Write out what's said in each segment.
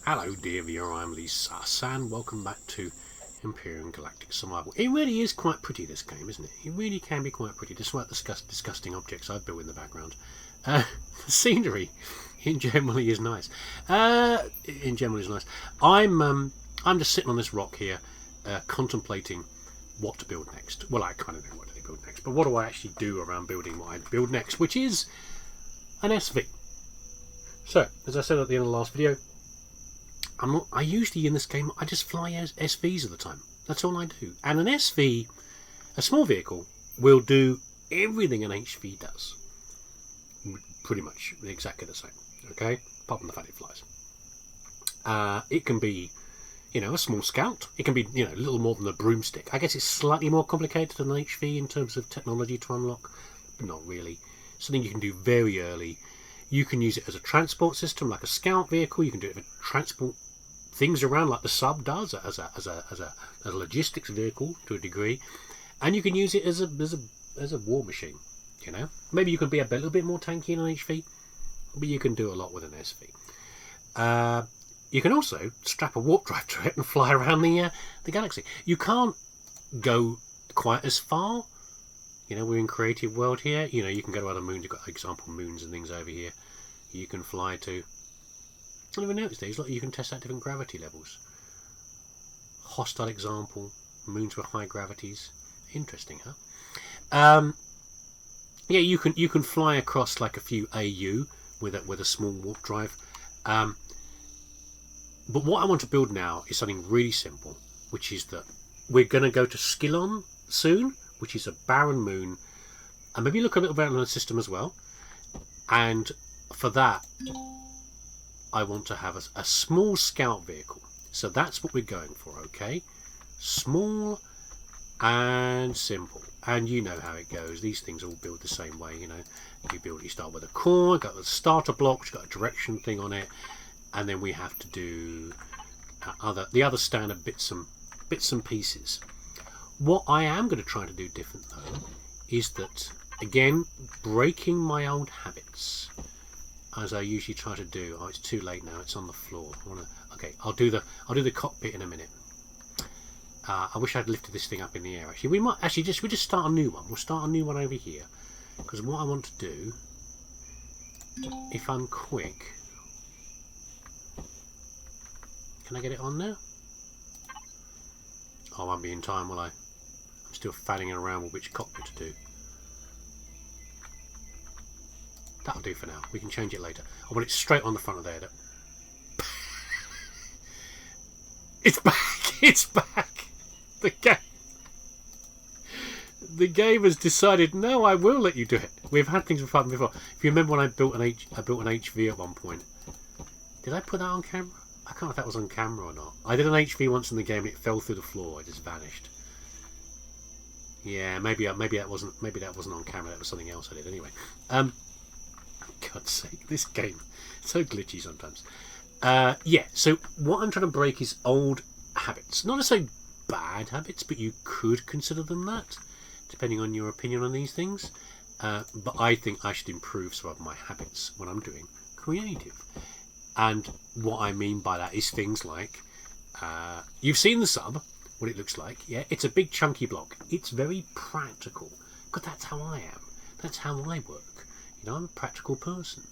Hello dear viewer, I'm leesusss and welcome back to Empyrion Galactic Survival. It really is quite pretty, this game, isn't it? It really can be quite pretty, despite the disgusting objects I've built in the background. The scenery in general is nice. I'm just sitting on this rock here, contemplating what to build next. Well, I kind of know what to build next, but what do I actually do around building what I build next, which is an SV. So, as I said at the end of the last video, I usually in this game I just fly as SVs at the time. That's all I do. And an SV, a small vehicle, will do everything an HV does. Pretty much exactly the same. Okay, apart from the fact it flies. It can be, a small scout. It can be, a little more than a broomstick. I guess it's slightly more complicated than an HV in terms of technology to unlock, but not really. Something you can do very early. You can use it as a transport system, like a scout vehicle. You can do it for transport things around, like the sub does, as a logistics vehicle to a degree, and you can use it as a war machine. Maybe you can be a little bit more tanky in an HV, but you can do a lot with an SV. You can also strap a warp drive to it and fly around the galaxy. You can't go quite as far. We're in creative world here. You can go to other moons. You've got example moons and things over here. You can fly to. I never noticed these. Look, you can test out different gravity levels. Hostile example, moons with high gravities. Interesting, huh? Yeah, you can fly across like a few AU with a small warp drive. But what I want to build now is something really simple, which is that we're going to go to Skylon soon, which is a barren moon, and maybe look a little bit on the system as well. And for that, I want to have a small scout vehicle. So that's what we're going for, okay? Small and simple. And you know how it goes. These things all build the same way, You start with a core, got the starter block, which got a direction thing on it, and then we have to do the other standard bits and pieces. What I am going to try to do different though is that, again, breaking my old habits, as I usually try to do. Oh, it's too late now. It's on the floor. Okay, I'll do the cockpit in a minute. I wish I'd lifted this thing up in the air. Actually, we just start a new one. We'll start a new one over here, because what I want to do, if I'm quick, can I get it on now? Oh, I won't be in time, will I? I'm still fanning around with which cockpit to do. That'll do for now. We can change it later. I want it straight on the front of there. It's back! It's back! The game has decided, no, I will let you do it. We've had things with fun before. If you remember when I built an HV at one point. Did I put that on camera? I can't know if that was on camera or not. I did an HV once in the game and it fell through the floor. It just vanished. Yeah, maybe that wasn't on camera. That was something else I did anyway. God's sake, this game so glitchy sometimes. Yeah, so what I'm trying to break is old habits. Not necessarily bad habits, but you could consider them that, depending on your opinion on these things. But I think I should improve some of my habits when I'm doing creative. And what I mean by that is things like, you've seen the sub, what it looks like. Yeah, it's a big chunky block. It's very practical, because that's how I am. That's how I work. I'm a practical person.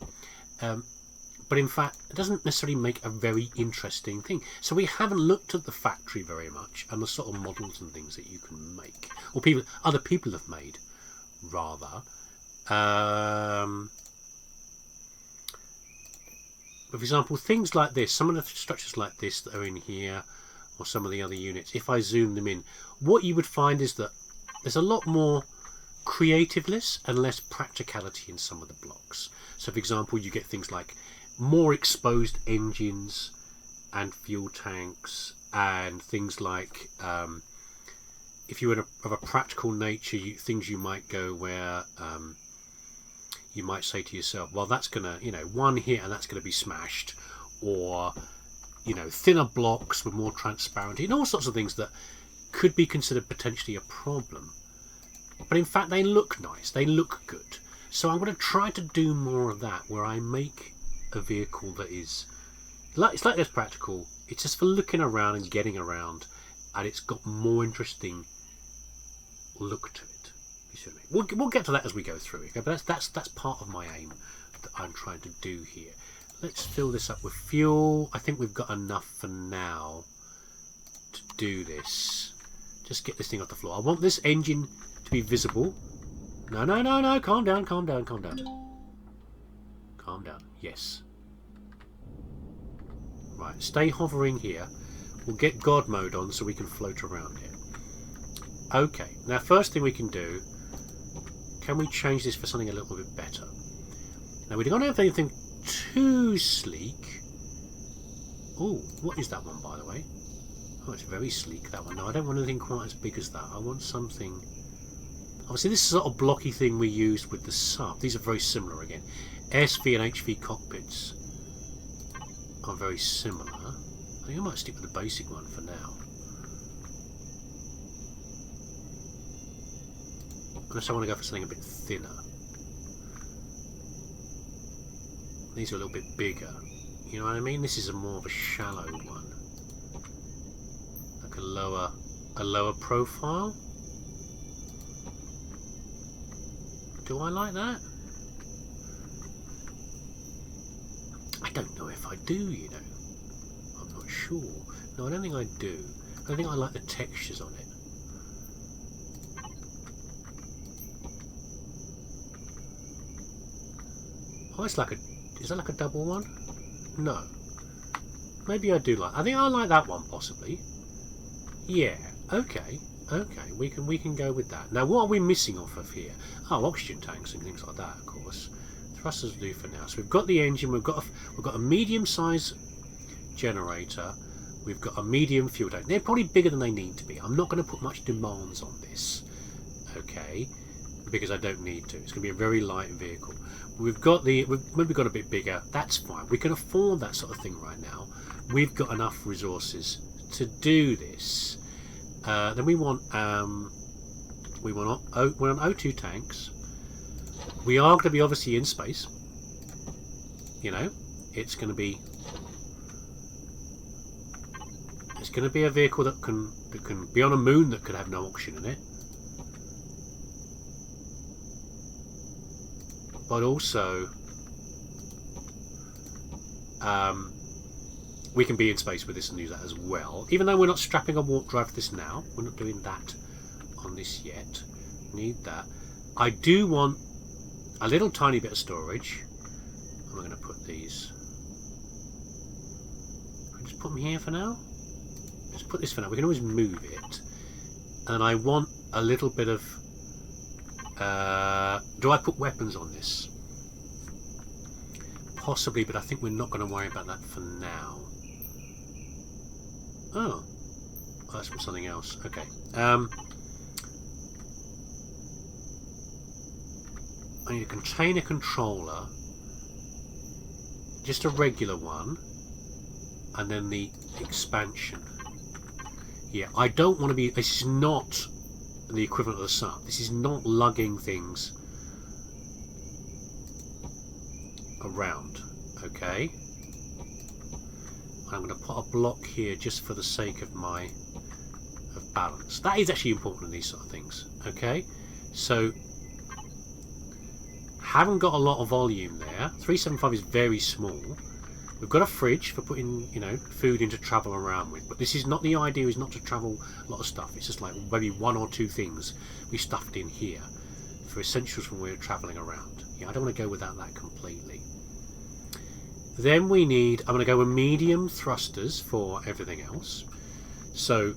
But in fact, it doesn't necessarily make a very interesting thing. So we haven't looked at the factory very much and the sort of models and things that you can make, or other people have made, rather. For example, things like this, some of the structures like this that are in here, or some of the other units, if I zoom them in, what you would find is that there's a lot more creativeness and less practicality in some of the blocks. So for example, you get things like more exposed engines and fuel tanks, and things like if you were of a practical nature, things you might go where you might say to yourself, well, that's gonna, one hit and that's gonna be smashed, or thinner blocks with more transparency, and all sorts of things that could be considered potentially a problem. But in fact, they look nice. They look good. So I'm going to try to do more of that, where I make a vehicle that is It's like less practical. It's just for looking around and getting around, and it's got more interesting look to it. You see what I mean? We'll get to that as we go through it. Okay? But that's part of my aim that I'm trying to do here. Let's fill this up with fuel. I think we've got enough for now to do this. Just get this thing off the floor. I want this engine to be visible. No, no, no, no. Calm down, calm down, calm down. Calm down. Yes. Right, stay hovering here. We'll get God mode on so we can float around here. Okay, now first thing we can do, can we change this for something a little bit better? Now we don't have anything too sleek. Oh, what is that one, by the way? Oh, it's very sleek, that one. No, I don't want anything quite as big as that. I want something... Obviously, this is sort of blocky thing we used with the sub. These are very similar again. SV and HV cockpits are very similar. I think I might stick with the basic one for now. Unless I want to go for something a bit thinner. These are a little bit bigger. You know what I mean? This is more of a shallow one. Like a lower profile. Do I like that? I don't know if I do, you know. I'm not sure. No, I don't think I do. I don't think I like the textures on it. Oh, it's like a... Is that like a double one? No. Maybe I do like... I think I like that one, possibly. Yeah. Okay. Okay. We can go with that. Now, what are we missing off of here? Oh, oxygen tanks and things like that, of course. Thrusters will do for now. So we've got the engine. We've got a medium-sized generator. We've got a medium fuel tank. They're probably bigger than they need to be. I'm not going to put much demands on this. Okay. Because I don't need to. It's going to be a very light vehicle. We've got maybe got a bit bigger. That's fine. We can afford that sort of thing right now. We've got enough resources to do this. Then we want we're on O2 tanks. We are going to be obviously in space. You know, it's going to be a vehicle that can be on a moon that could have no oxygen in it. But also, we can be in space with this and use that as well. Even though we're not strapping a warp drive for this now, we're not doing that on this yet. Need that. I do want a little tiny bit of storage. I'm going to put these. Just put them here for now. Just put this for now. We can always move it. And I want a little bit of. Do I put weapons on this? Possibly, but I think we're not going to worry about that for now. Oh, that's from something else. Okay. I need a container controller, just a regular one, and then the expansion. Yeah, I don't want to be. This is not the equivalent of the sub. This is not lugging things around. Okay. I'm going to put a block here just for the sake of balance. That is actually important in these sort of things. Okay, so haven't got a lot of volume there. 375 is very small. We've got a fridge for putting, you know, food in to travel around with. But this is not, the idea is not to travel a lot of stuff. It's just like maybe one or two things we stuffed in here for essentials when we're travelling around. Yeah, I don't want to go without that completely. Then we need, I'm going to go with medium thrusters for everything else. So,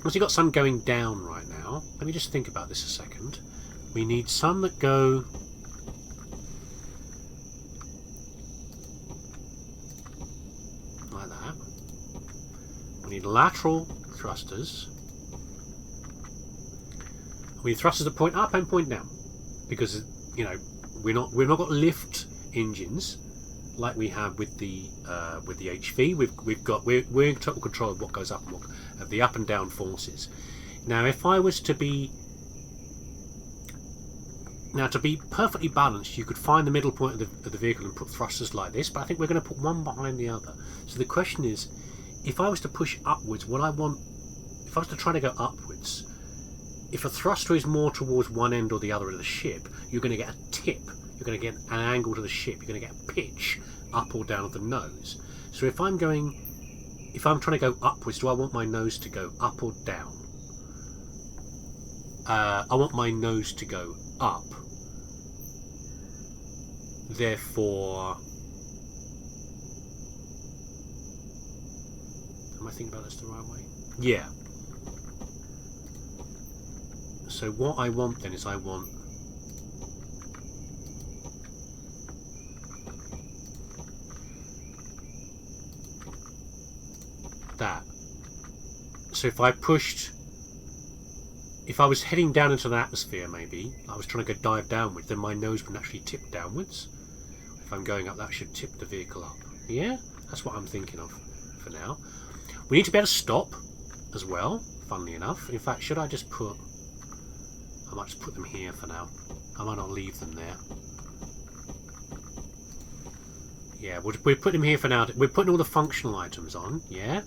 once you've got some going down right now, let me just think about this a second. We need some that go... like that. We need lateral thrusters. We need thrusters that point up and point down, because, you know, we've not got lift engines like we have with the HV. We're in total control of what goes up and what, of the up and down forces. Now, if I was to be Now, to be perfectly balanced, you could find the middle point of the vehicle and put thrusters like this, but I think we're going to put one behind the other. So the question is, if I was to push upwards, what I want, if I was to try to go upwards, if a thruster is more towards one end or the other of the ship, you're going to get a tip. You're going to get an angle to the ship. You're going to get a pitch up or down of the nose. So if I'm trying to go upwards, do I want my nose to go up or down? I want my nose to go up. Therefore, am I thinking about this the right way? Yeah. So what I want then is I want that. So if I was heading down into the atmosphere, maybe I was trying to go dive downwards, then my nose would naturally tip downwards. If I'm going up, that should tip the vehicle up. Yeah, that's what I'm thinking of for now. We need to be able to stop as well, funnily enough. In fact, should I just put... I might just put them here for now. I might not leave them there. Yeah, we'll put them here for now. We're putting all the functional items on, yeah?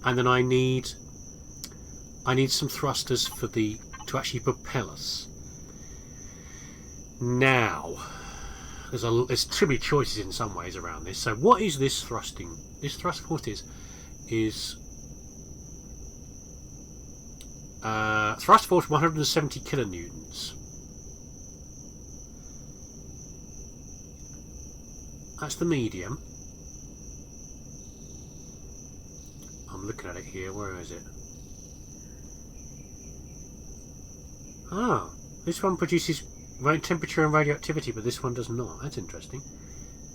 And then I need some thrusters for to actually propel us. Now, there's too many choices in some ways around this. So what is this thrusting? This thrust force is thrust force 170 kilonewtons. That's the medium. I'm looking at it here. Where is it? Ah, this one produces temperature and radioactivity, but this one does not. That's interesting.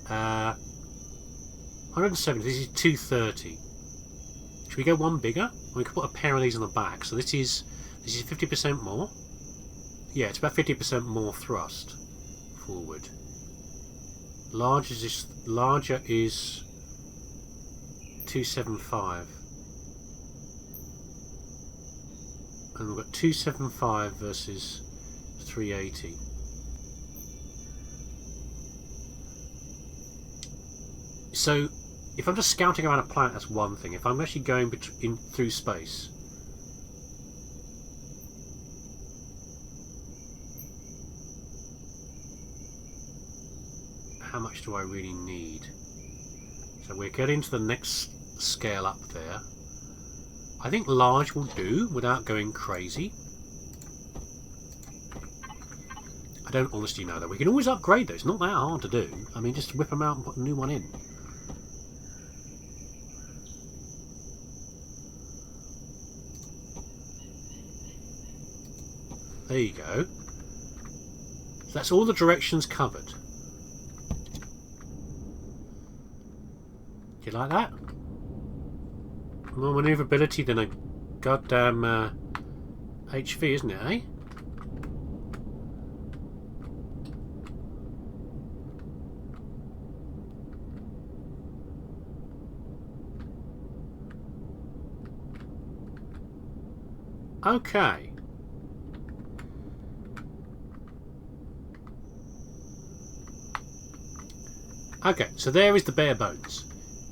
170. This is 230. Should we go one bigger? We could put a pair of these on the back. So this is 50% more. Yeah, it's about 50% more thrust forward. Larger is 275. And we've got 275 versus 380. So, if I'm just scouting around a planet, that's one thing. If I'm actually going through space, how much do I really need? So we're getting to the next scale up there. I think large will do without going crazy. I don't honestly know though. We can always upgrade those. It's not that hard to do. I mean, just whip them out and put a new one in. There you go. So that's all the directions covered. Do you like that? More manoeuvrability than a goddamn HV, isn't it, eh? Okay. Okay, so there is the bare bones,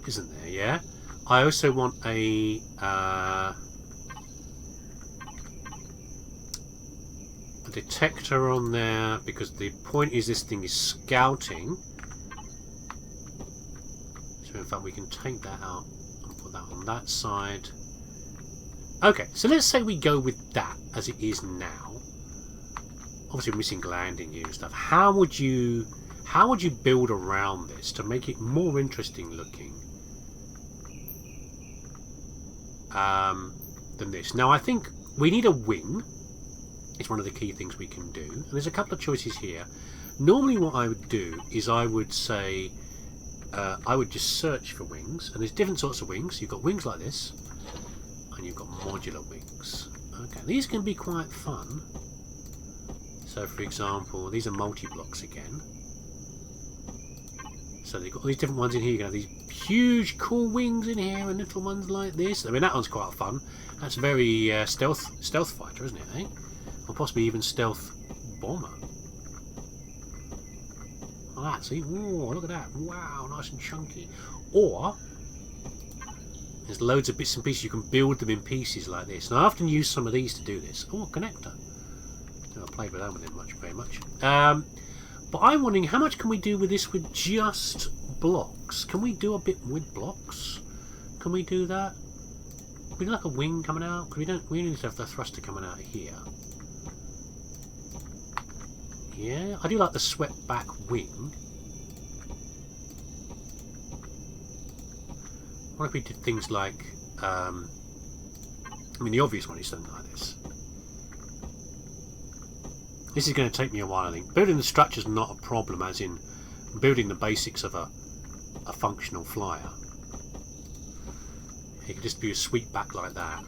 isn't there, yeah? I also want a detector on there, because the point is this thing is scouting. So in fact we can take that out and put that on that side. Okay, so let's say we go with that as it is now. Obviously missing landing gear and stuff. How would you build around this to make it more interesting looking than this? Now I think we need a wing. It's one of the key things we can do. And there's a couple of choices here. Normally what I would do is I would say I would just search for wings, and there's different sorts of wings. You've got wings like this, and you've got modular wings. Okay, these can be quite fun. So for example, these are multi-blocks again. So they've got all these different ones in here. You can have these huge cool wings in here and little ones like this. I mean, that one's quite fun. That's very stealth fighter, isn't it, eh? Or possibly even stealth bomber. Like that, see? Ooh, look at that. Wow, nice and chunky. Or there's loads of bits and pieces. You can build them in pieces like this. And I often use some of these to do this. Oh, a connector. I played with that one very much. But I'm wondering, how much can we do with this with just blocks? Can we do a bit with blocks? Can we do that? We do like a wing coming out? Because we need to have the thruster coming out here. Yeah, I do like the swept back wing. What if we did things like, I mean, the obvious one is something like this. This is going to take me a while, I think. Building the structure is not a problem, as in building the basics of a functional flyer. You can just do a sweep back like that.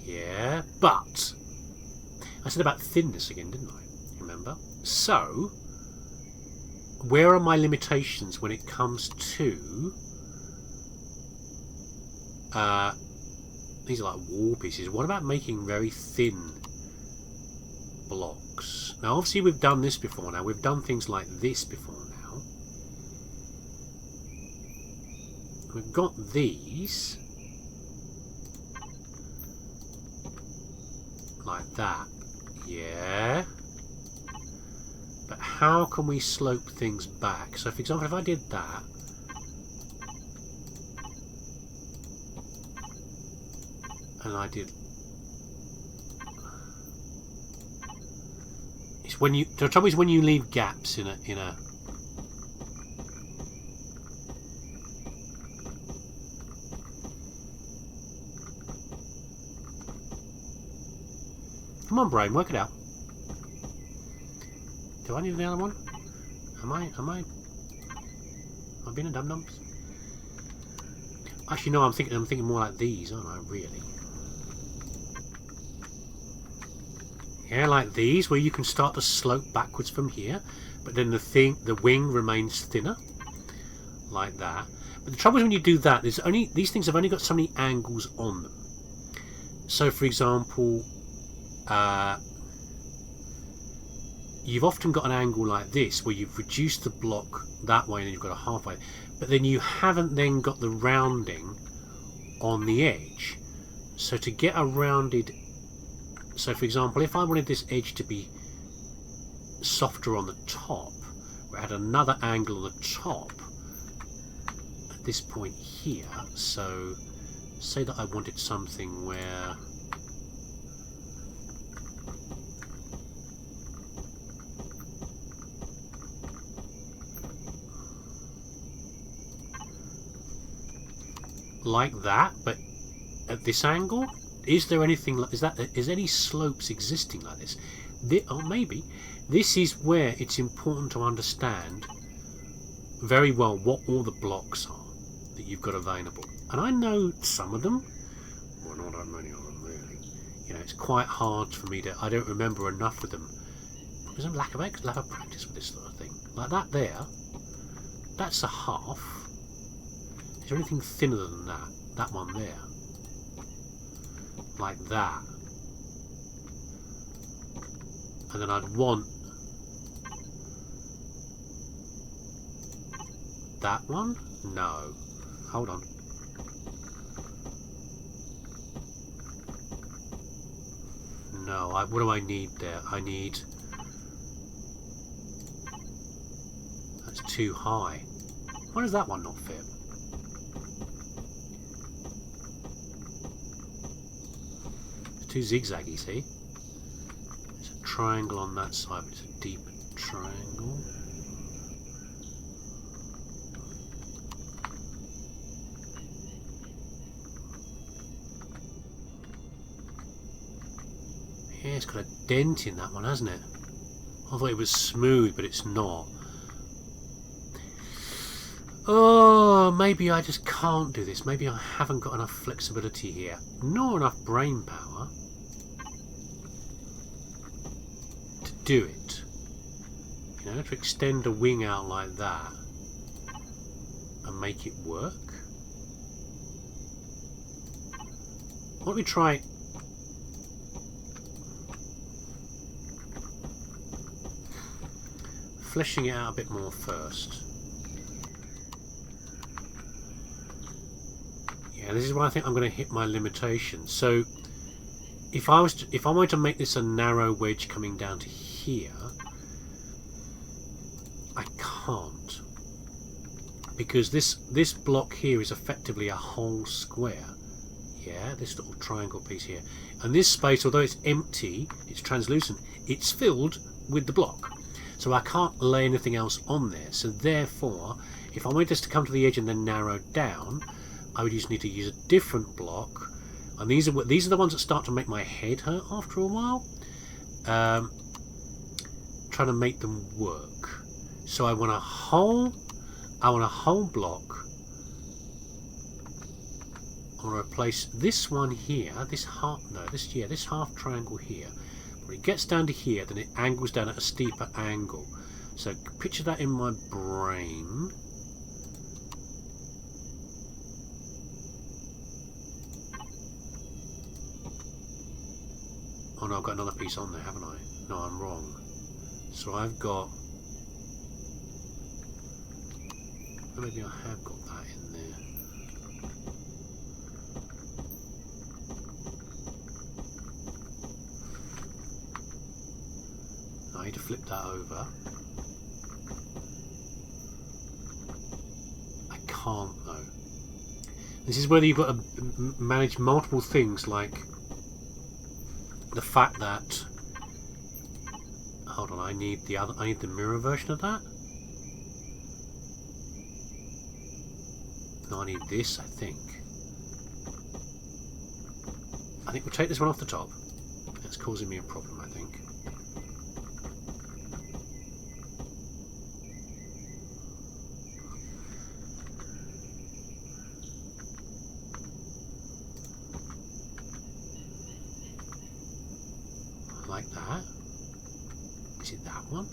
Yeah, but I said about thinness again, didn't I? Remember? So, where are my limitations when it comes to... these are like wall pieces. What about making very thin blocks? Now, obviously, we've done this before now. We've done things like this before now. We've got these. Like that. Yeah. But how can we slope things back? So, for example, if I did that... and I did... it's when you... the trouble is when you leave gaps in a... Come on, brain, work it out. Do I need another one? Am I being a dum-dums? Actually, no, I'm thinking more like these, aren't I, really? Yeah, like these, where you can start to slope backwards from here, but then the wing remains thinner, like that. But the trouble is when you do that, these things have only got so many angles on them. So, for example, you've often got an angle like this, where you've reduced the block that way, and then you've got a halfway, but then you haven't then got the rounding on the edge. So to get a rounded... so for example, if I wanted this edge to be softer on the top, where I had another angle on the top at this point here, so say that I wanted something where like that, but at this angle, is there anything like, is any slopes existing like this? Or maybe this is where it's important to understand very well what all the blocks are that you've got available. And I know some of them, well, not that many of them really. You know, it's quite hard for me to, I don't remember enough of them. There's a lack of practice with this sort of thing. Like that there, that's a half. Is there anything thinner than that? That one there. Like that. And then I'd want that one? No. Hold on. No, what do I need there? I need... that's too high. Why does that one not fit? Too zigzaggy, see? There's a triangle on that side, but it's a deep triangle. Yeah, it's got a dent in that one, hasn't it? I thought it was smooth, but it's not. Oh, maybe I just can't do this. Maybe I haven't got enough flexibility here, nor enough brain power to do it. You know, to extend a wing out like that and make it work. Why don't we try... fleshing it out a bit more first. Yeah, this is where I think I'm going to hit my limitation. So if I wanted to make this a narrow wedge coming down to here, I can't, because this block here is effectively a whole square. Yeah, this little triangle piece here, and this space, although it's empty, it's translucent, it's filled with the block. So I can't lay anything else on there. So therefore, if I wanted this to come to the edge and then narrow down, I would just need to use a different block. And these are the ones that start to make my head hurt after a while. Trying to make them work. So I want a whole block. I want to replace this one here, this half triangle here. When it gets down to here, then it angles down at a steeper angle. So picture that in my brain. Oh no, I've got another piece on there, haven't I? No, I'm wrong. So I've got... Oh, maybe I have got that in there. I need to flip that over. I can't though. This is where you've got to manage multiple things, like the fact that, hold on, I need the mirror version of that. No, I need this, I think. I think we'll take this one off the top. That's causing me a problem, I think. Like that. Is it that one?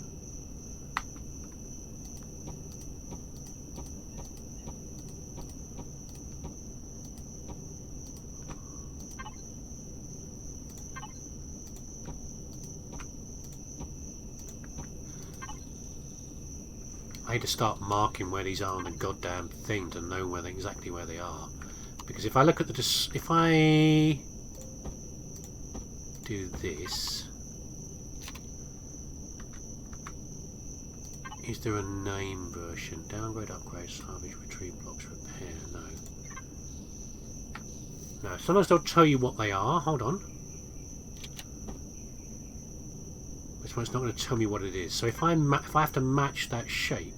I need to start marking where these are on the goddamn thing to know exactly where they are. Because if I look at if I do this, is there a name version? Downgrade, upgrade, salvage, retrieve, blocks, repair. No. No. Sometimes they'll tell you what they are. Hold on. This one's not going to tell me what it is. So if I have to match that shape,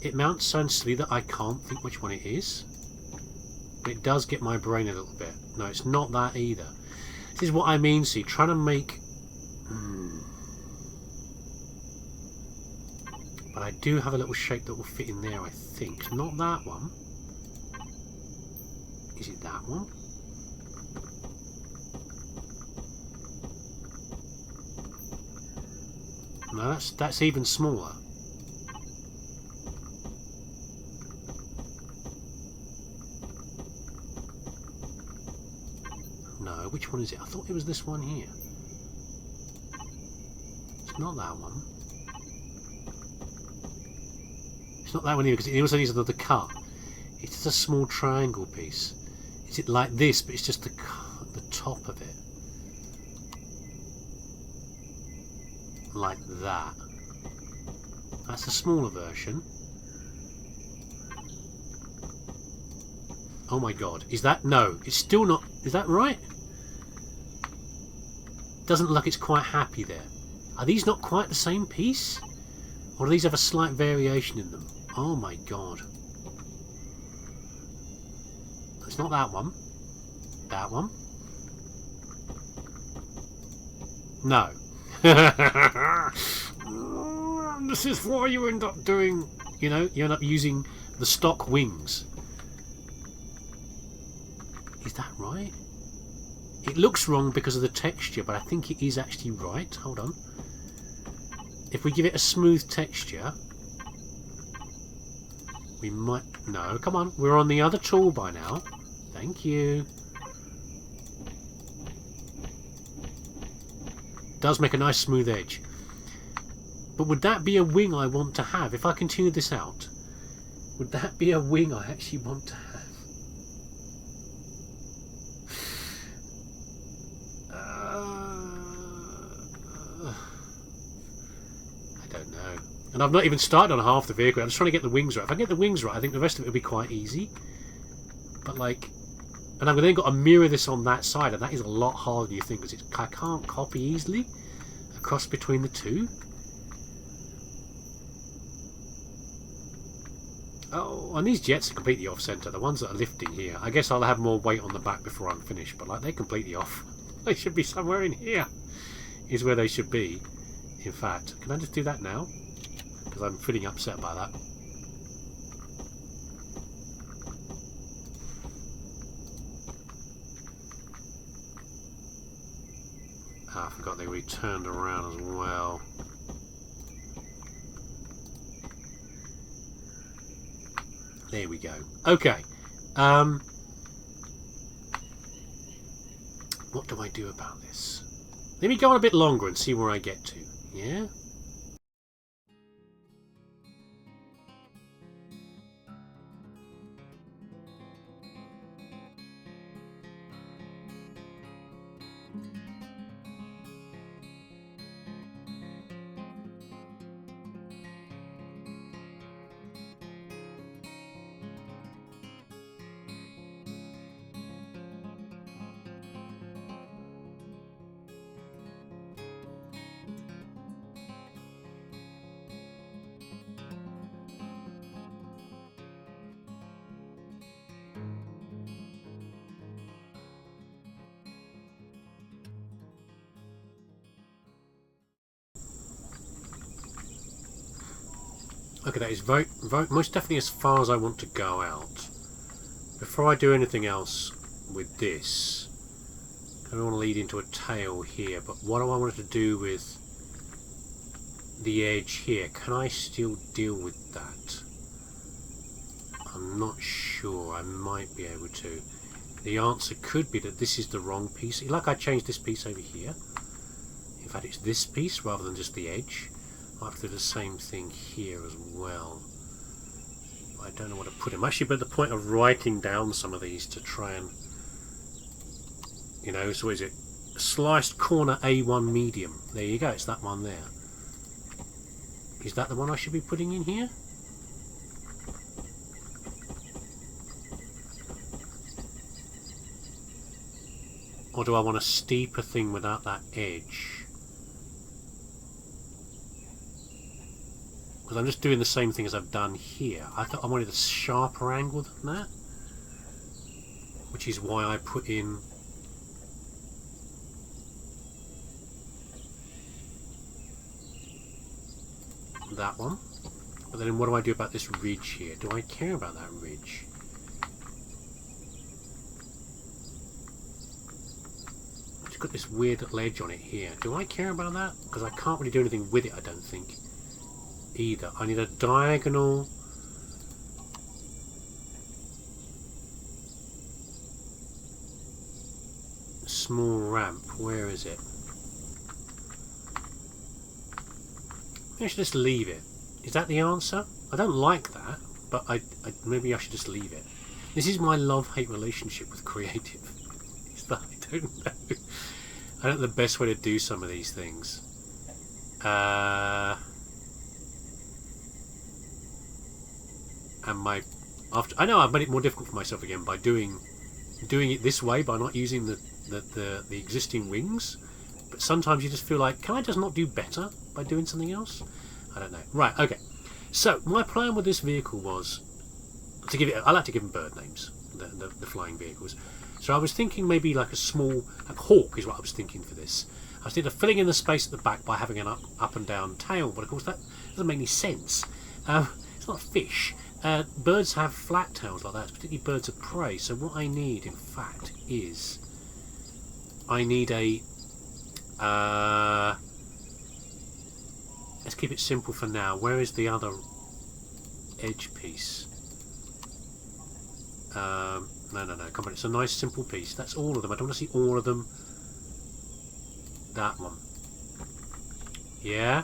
it mounts so silly that I can't think which one it is. But it does get my brain a little bit. No, it's not that either. This is what I mean, see, trying to make... But I do have a little shape that will fit in there, I think. Not that one. Is it that one? No, that's even smaller. No, which one is it? I thought it was this one here. It's not that one. It's not that one either, because it also needs another cut. It's just a small triangle piece. Is it like this, but it's just the top of it? Like that. That's the smaller version. Oh my god. Is that... No, it's still not... Is that right? Doesn't look like it's quite happy there. Are these not quite the same piece? Or do these have a slight variation in them? Oh my god. It's not that one. That one. No. This is why you end up doing, you know, you end up using the stock wings. Is that right? It looks wrong because of the texture, but I think it is actually right. Hold on. If we give it a smooth texture, we might... No, come on. We're on the other tool by now. Thank you. Does make a nice smooth edge. But would that be a wing I want to have? If I continue this out, would that be a wing I actually want to have? I don't know. And I've not even started on half the vehicle. I'm just trying to get the wings right. If I get the wings right, I think the rest of it will be quite easy. But like... And I've then got to mirror this on that side, and that is a lot harder than you think, because I can't copy easily across between the two. Oh, and these jets are completely off-centre. The ones that are lifting here. I guess I'll have more weight on the back before I'm finished, but like they're completely off. They should be somewhere in here. Is where they should be. In fact, can I just do that now? Because I'm feeling upset by that. Ah, I forgot they returned around as well. There we go. Okay. What do I do about this? Let me go on a bit longer and see where I get to. Yeah? Okay, that is very, most definitely as far as I want to go out. Before I do anything else with this, I don't want to lead into a tail here, but what do I want to do with the edge here? Can I still deal with that? I'm not sure. I might be able to. The answer could be that this is the wrong piece. Like I changed this piece over here. In fact, it's this piece rather than just the edge. I have to do the same thing here as well. I don't know what to put in. I'm actually at the point of writing down some of these to try and, you know, so what is it? Sliced corner A1 medium. There you go, it's that one there. Is that the one I should be putting in here? Or do I want a steeper thing without that edge? Because I'm just doing the same thing as I've done here. I thought I wanted a sharper angle than that, which is why I put in that one. But then what do I do about this ridge here? Do I care about that ridge? It's got this weird ledge on it here. Do I care about that? Because I can't really do anything with it, I don't think. Either. I need a diagonal small ramp. Where is it? Maybe I should just leave it. Is that the answer? I don't like that, but maybe I should just leave it. This is my love-hate relationship with creative. Is that I don't know. I don't know the best way to do some of these things. And I know I've made it more difficult for myself again by doing it this way, by not using the existing wings. But sometimes you just feel like, can I just not do better by doing something else? I don't know. Right, okay. So my plan with this vehicle was to give it. I like to give them bird names, the flying vehicles. So I was thinking maybe like a small hawk is what I was thinking for this. I was thinking of filling in the space at the back by having an up and down tail, but of course that doesn't make any sense. It's not a fish. Birds have flat tails like that, particularly birds of prey. So what I need, in fact, is I need a. Let's keep it simple for now. Where is the other edge piece? No. Come on, it's a nice simple piece. That's all of them. I don't want to see all of them. That one. Yeah.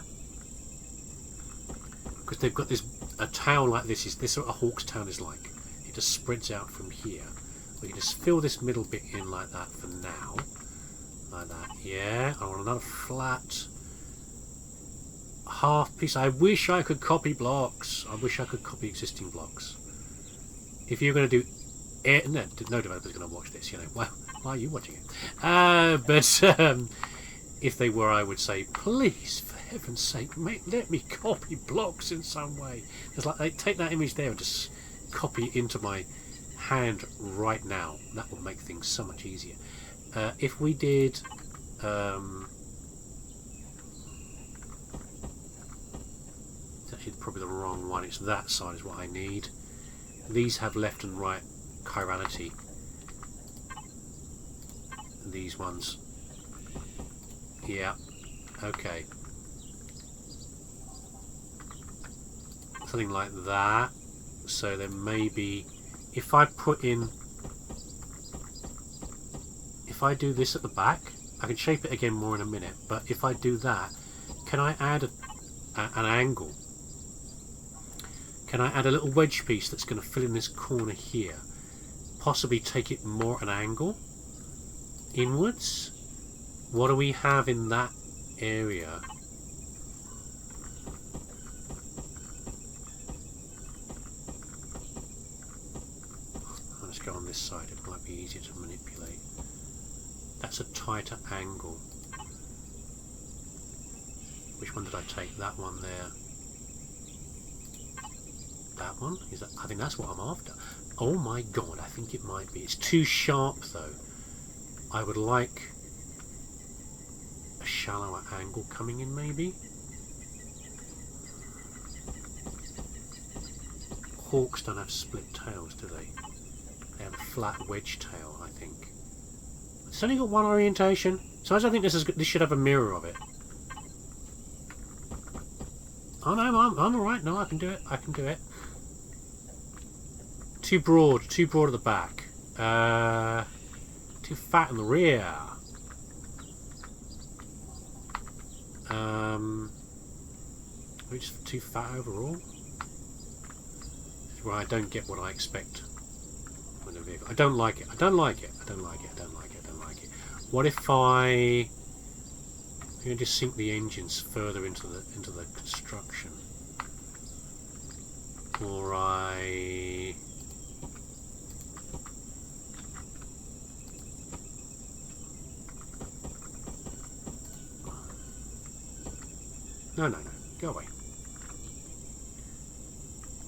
because they've got a town like this. Is this what a hawk's town is like? It just spreads out from here. We can just fill this middle bit in like that for now. Like that, yeah. I want another flat half piece. I wish I could copy blocks. I wish I could copy existing blocks. If you're going to do it, no developer's going to watch this, you know. Why are you watching it? But if they were, I would say, please, for heaven's sake, let me copy blocks in some way. It's like they take that image there and just copy it into my hand right now. That will make things so much easier. If we did it's actually probably the wrong one. It's that side is what I need. These have left and right chirality. These ones, yeah, okay, something like that. So then maybe if I put in, if I do this at the back, I can shape it again more in a minute, but if I do that, can I add an angle? Can I add a little wedge piece that's going to fill in this corner here? Possibly take it more at an angle inwards. What do we have in that area? Let's go on this side, it might be easier to manipulate. That's a tighter angle. Which one did I take? That one there. That one? Is that? I think that's what I'm after. Oh my god, I think it might be. It's too sharp though. I would like a shallower angle coming in maybe. Hawks don't have split tails, do they? They have a flat wedge tail, I think. It's only got one orientation, so I don't think this should have a mirror of it. Oh no, I'm alright. No, I can do it. I can do it. Too broad at the back. Too fat in the rear. Maybe just too fat overall. Well, I don't get what I expect from the vehicle. I don't like it. I don't like it. I don't like it. I don't like it. I don't like it. What if I'm going to just sink the engines further into the construction, or No, go away.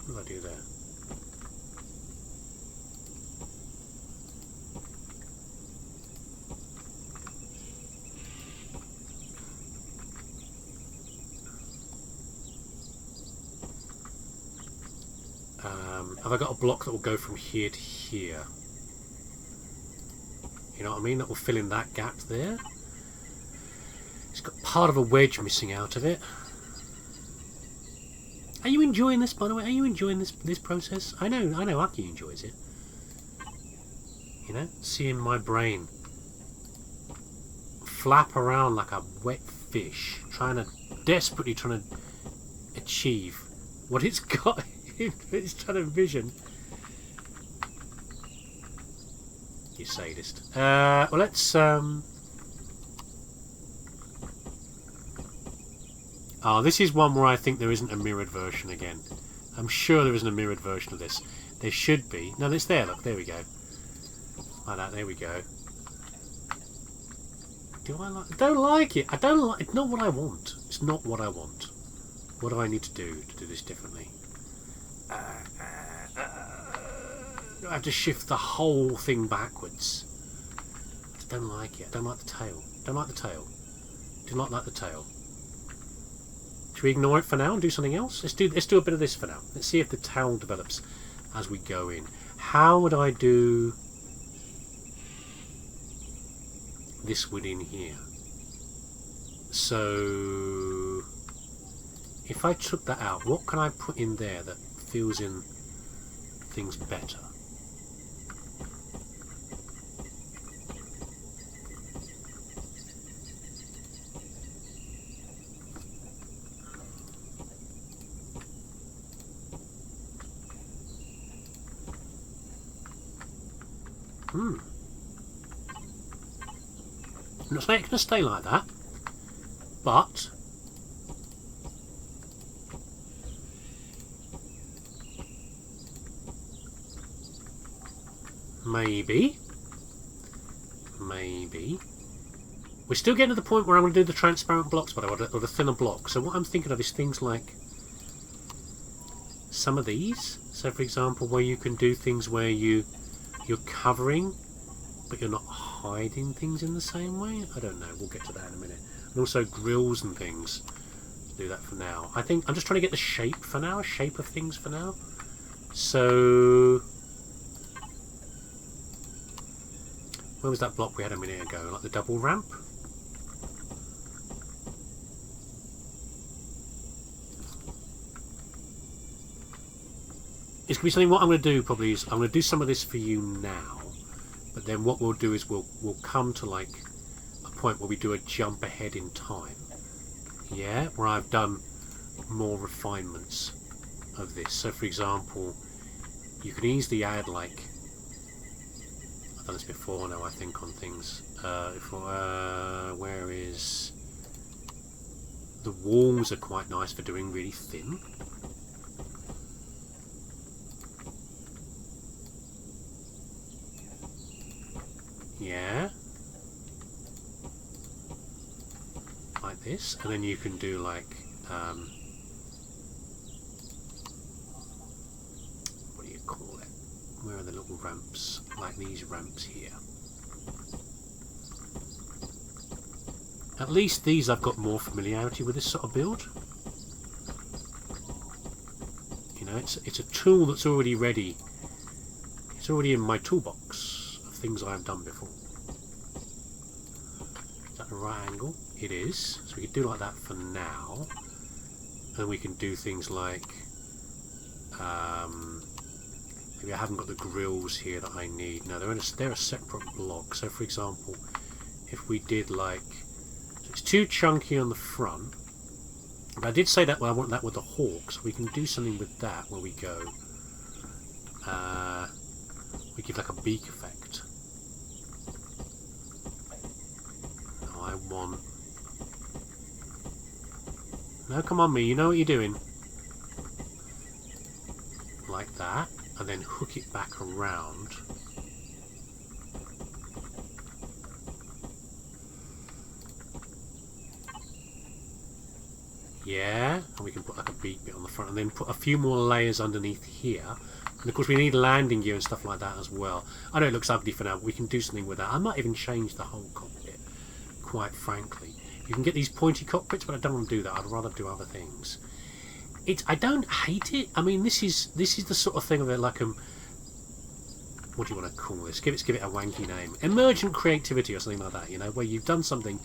What did I do there? Have I got a block that will go from here to here? You know what I mean? That will fill in that gap there. It's got part of a wedge missing out of it. Are you enjoying this, by the way? Are you enjoying this process? I know Aki enjoys it. You know, seeing my brain flap around like a wet fish, desperately trying to achieve what it's got. It's trying to envision. You sadist. Well, let's. Oh, this is one where I think there isn't a mirrored version again. I'm sure there isn't a mirrored version of this. There should be. No, it's there. Look, there we go. Like that. There we go. Do I like? I don't like it. I don't like. It's not what I want. It's not what I want. What do I need to do this differently? I have to shift the whole thing backwards. I don't like it. I don't like the tail. Don't like the tail. Do not like the tail. Should we ignore it for now and do something else? Let's do a bit of this for now. Let's see if the tail develops as we go in. How would I do this within here? So if I took that out, what can I put in there that fills in things better? I'm not saying it's going to stay like that, but maybe. We're still getting to the point where I'm going to do the transparent blocks, by the way, or the thinner blocks. So what I'm thinking of is things like some of these. So for example, where you can do things where you're covering, but you're not hiding things in the same way. I don't know. We'll get to that in a minute. And also grills and things. Let's do that for now. I think I'm just trying to get the shape for now, shape of things for now. So where was that block we had a minute ago? Like the double ramp? It's going to be something. What I'm going to do probably is I'm going to do some of this for you now, but then what we'll do is we'll come to like a point where we do a jump ahead in time. Yeah, where I've done more refinements of this. So for example, you can easily add like, I've done this before now I think on things. Where is the walls are quite nice for doing really thin. Yeah, like this, and then you can do like what do you call it? Where are the little ramps? Like these ramps here. At least these I've got more familiarity with this sort of build. You know, it's a tool that's already ready. It's already in my toolbox. Things I've done before. Is that the right angle? It is. So we can do like that for now. And we can do things like maybe I haven't got the grills here that I need. No, they're a separate block. So for example, if we did like, so it's too chunky on the front. But I did say that I want that with the hawk, so we can do something with that where we go. We give like a beak effect. I want. No, come on, me. You know what you're doing. Like that, and then hook it back around. Yeah, and we can put like a beak bit on the front, and then put a few more layers underneath here. And of course we need landing gear and stuff like that as well. I know it looks ugly for now, but we can do something with that. I might even change the whole cockpit, quite frankly. You can get these pointy cockpits, but I don't want to do that. I'd rather do other things. I don't hate it. I mean, this is the sort of thing of it like what do you want to call this? Give it a wanky name. Emergent creativity or something like that. You know, where you've done something,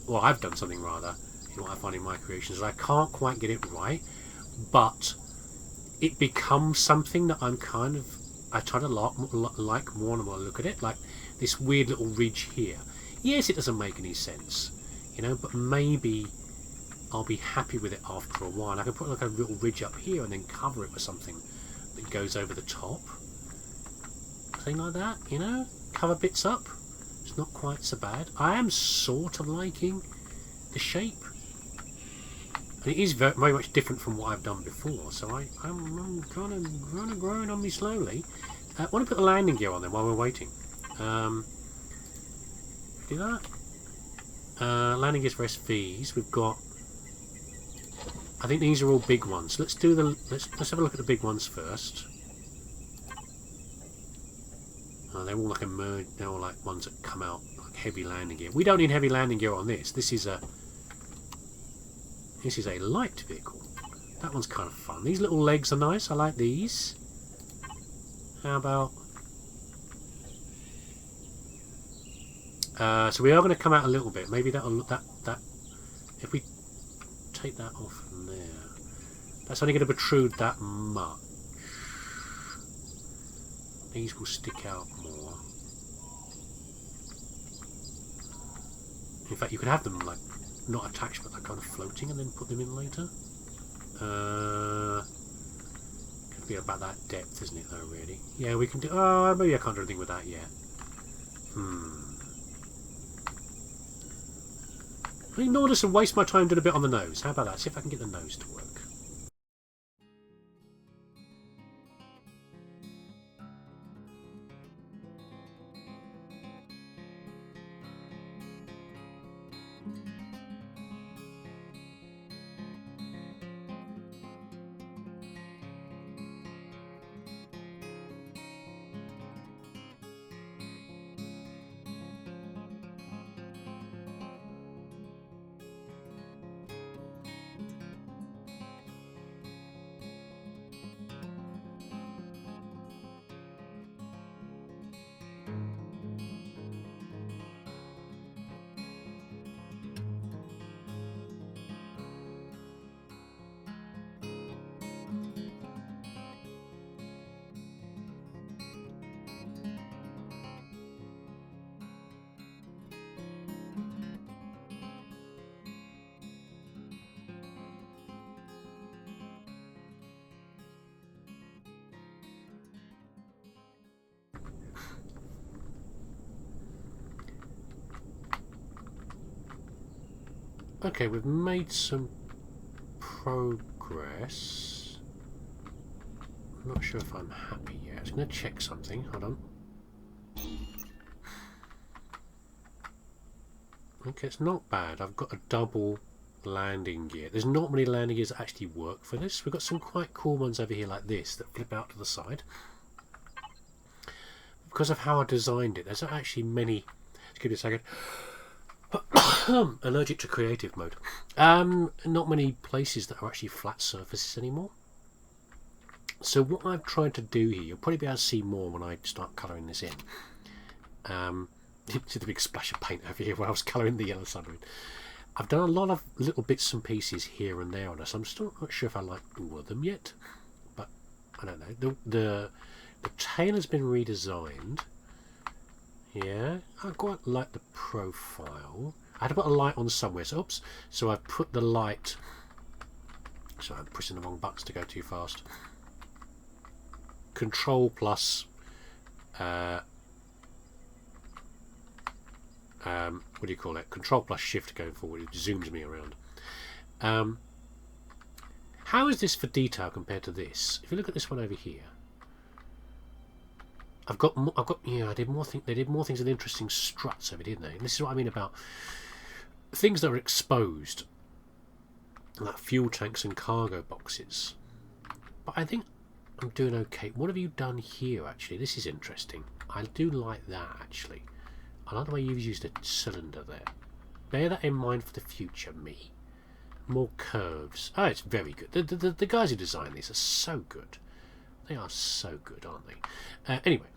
or I've done something rather. You know, what I find in my creations is I can't quite get it right, but it becomes something that I try to like more and more look at it, like this weird little ridge here. Yes, it doesn't make any sense, you know, but maybe I'll be happy with it after a while. I can put like a little ridge up here and then cover it with something that goes over the top. Something like that, you know, cover bits up. It's not quite so bad. I am sort of liking the shape. And it is very much different from what I've done before, so I'm kind of growing on me slowly. I want to put the landing gear on then while we're waiting. Do that. Landing gears for SVs. We've got. I think these are all big ones. Let's do the. Let's have a look at the big ones first. They're all like emerged. They're all like ones that come out like heavy landing gear. We don't need heavy landing gear on this. This is a light vehicle. That one's kind of fun. These little legs are nice. I like these. How about? So we are going to come out a little bit. Maybe that'll that. If we take that off from there, that's only going to protrude that much. These will stick out more. In fact, you could have them like not attached, but like kind of floating, and then put them in later. Could be about that depth, isn't it? Though, really. Yeah, we can do. Oh, maybe I can't do anything with that yet. Ignore this and waste my time doing a bit on the nose. How about that? See if I can get the nose to work. Okay, we've made some progress. I'm not sure if I'm happy yet. I'm going to check something. Hold on. Okay, it's not bad. I've got a double landing gear. There's not many landing gears that actually work for this. We've got some quite cool ones over here like this that flip out to the side. Because of how I designed it, there's not actually many... Excuse me a second. Allergic to creative mode. Not many places that are actually flat surfaces anymore. So what I've tried to do here, you'll probably be able to see more when I start colouring this in. See the big splash of paint over here where I was colouring the yellow submarine. I've done a lot of little bits and pieces here and there on this. I'm still not sure if I like all of them yet, but I don't know. The tail has been redesigned. Yeah, I quite like the profile. I had to put a light on somewhere. So, oops. So I've put the light. So I'm pressing the wrong buttons to go too fast. Control plus. What do you call it? Control plus Shift going forward. It zooms me around. How is this for detail compared to this? If you look at this one over here. Yeah, I did more things. They did more things with interesting struts over, didn't they? And this is what I mean about things that are exposed, like fuel tanks and cargo boxes. But I think I'm doing okay. What have you done here? Actually, this is interesting. I do like that. Actually, I like the way you've used a cylinder there. Bear that in mind for the future, me. More curves. Oh, it's very good. The guys who designed these are so good. They are so good, aren't they? Anyway,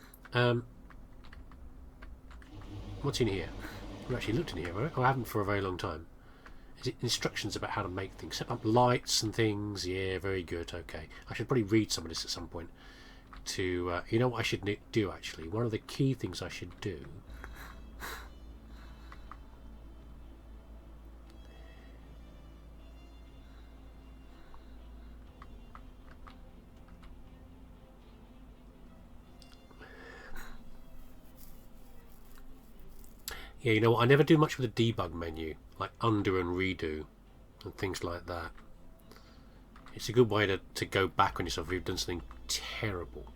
what's in here? I've actually looked in here, right? Oh, I haven't for a very long time. Is it instructions about how to make things? Set up lights and things. Yeah, very good. Okay. I should probably read some of this at some point. To you know what I should do, actually? One of the key things I should do... Yeah, you know what? I never do much with the debug menu, like undo and redo and things like that. It's a good way to go back on yourself if you've done something terrible.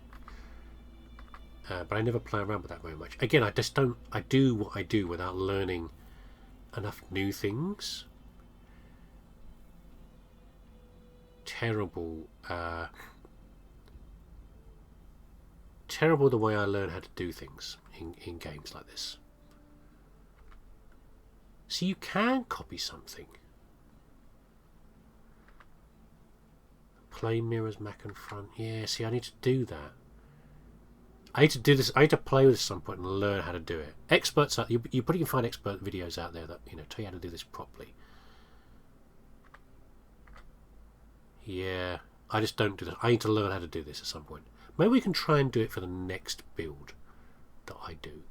But I never play around with that very much. Again, I just don't... I do what I do without learning enough new things. Terrible. Terrible the way I learn how to do things in games like this. So you can copy something. Plane mirrors, Mac and front. Yeah, see, I need to do that. I need to do this. I need to play with this at some point and learn how to do it. Experts out, you probably can find expert videos out there that tell you how to do this properly. Yeah, I just don't do this. I need to learn how to do this at some point. Maybe we can try and do it for the next build that I do.